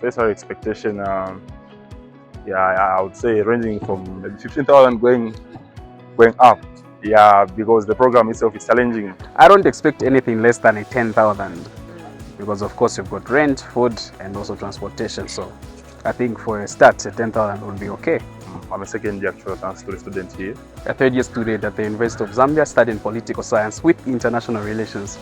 salary expectation, yeah, I would say ranging from maybe 15,000 going up. Yeah, because the program itself is challenging. I don't expect anything less than a 10,000 because of course you've got rent, food, and also transportation. So I think for a start, a 10,000 would be okay. I'm a second year actual student here. A third year student at the University of Zambia studying political science with international relations.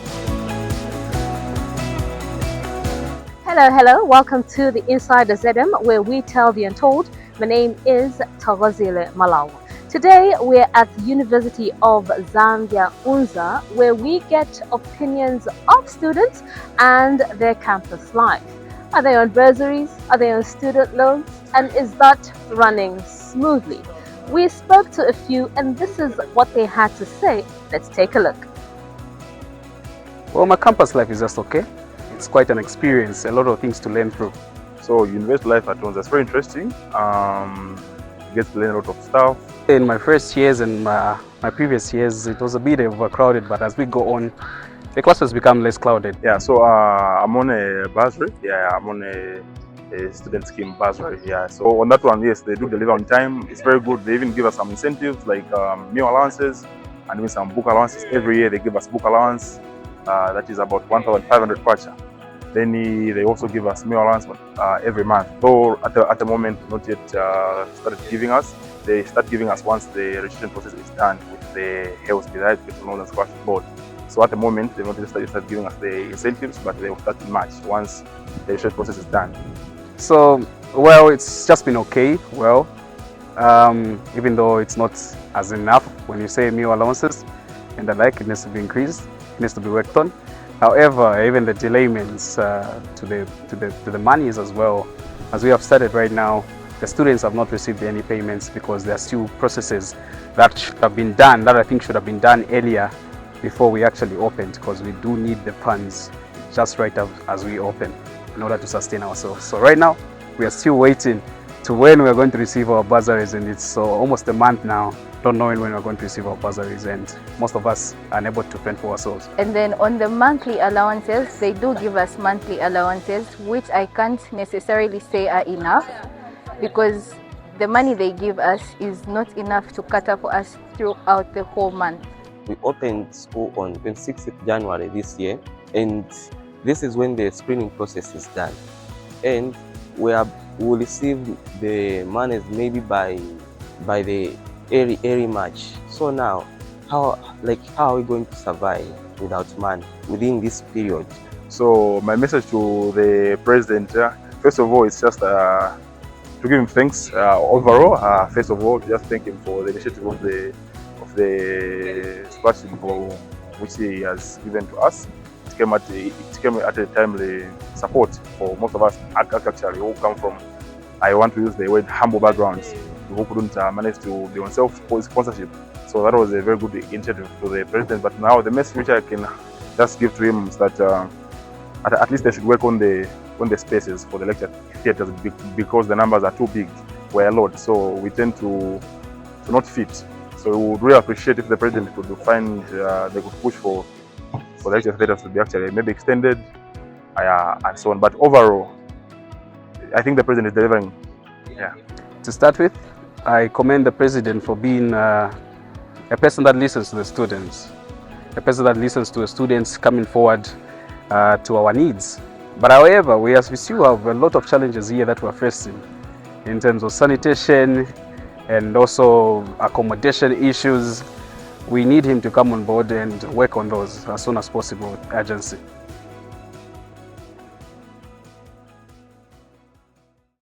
Hello, welcome to the Inside the ZM, where we tell the untold. My name is Tawazile Malawi. Today we're at the University of Zambia, UNZA, where we get opinions of students and their campus life. Are they on bursaries? Are they on student loans? And is that running smoothly? We spoke to a few and this is what they had to say. Let's take a look. Well, my campus life is just okay. It's quite an experience, a lot of things to learn through. So university life at UNZA is very interesting. You get to learn a lot of stuff. In my first years and my previous years, it was a bit overcrowded, but as we go on, the classes become less crowded. Yeah, so I'm on a bursary. Yeah, I'm on a student scheme bursary. Yeah, so on that one, yes, they do deliver on time. It's very good. They even give us some incentives like meal allowances and even some book allowances. Every year they give us book allowance. That is about 1,500 kwacha. Then they also give us meal allowance every month. Though at the moment, not yet started giving us. They start giving us once the registration process is done with the health education loans and scholarship board. So at the moment, they've not started giving us the incentives, but they will start in March once the registration process is done. So, well, it's just been okay. Well, even though it's not as enough when you say meal allowances and the like, it needs to be increased, it needs to be worked on. However, even the delayments to the monies as well, as we have started right now, the students have not received any payments because there are still processes that should have been done, that I think should have been done earlier before we actually opened, because we do need the funds just right as we open in order to sustain ourselves. So right now, we are still waiting to when we are going to receive our bursaries, and it's almost a month now, not knowing when we're going to receive our bursaries, and most of us are unable to fend for ourselves. And then on the monthly allowances, they do give us monthly allowances, which I can't necessarily say are enough, because the money they give us is not enough to cater for us throughout the whole month. We opened school on 26th January this year, and this is when the screening process is done. And we will receive the monies maybe by the early March. So now, how are we going to survive without money within this period? So my message to the president, first of all, it's just to give him thanks overall. First of all, just thank him for the initiative of the scholarship which he has given to us. It came at a timely support for most of us actually who come from, I want to use the word, humble backgrounds, who couldn't manage to be on self-sponsorship. So that was a very good initiative to the president. But now the message which I can just give to him is that at least they should work on the spaces for the lecture theatres, because the numbers are too big. We're a lot, so we tend to not fit. So we would really appreciate if the president could find they could push for the lecture theatres to be actually maybe extended and so on. But overall, I think the president is delivering. Yeah. To start with, I commend the president for being a person that listens to the students, a person that listens to the students coming forward to our needs. But however, we still have a lot of challenges here that we're facing in terms of sanitation and also accommodation issues. We need him to come on board and work on those as soon as possible with urgency.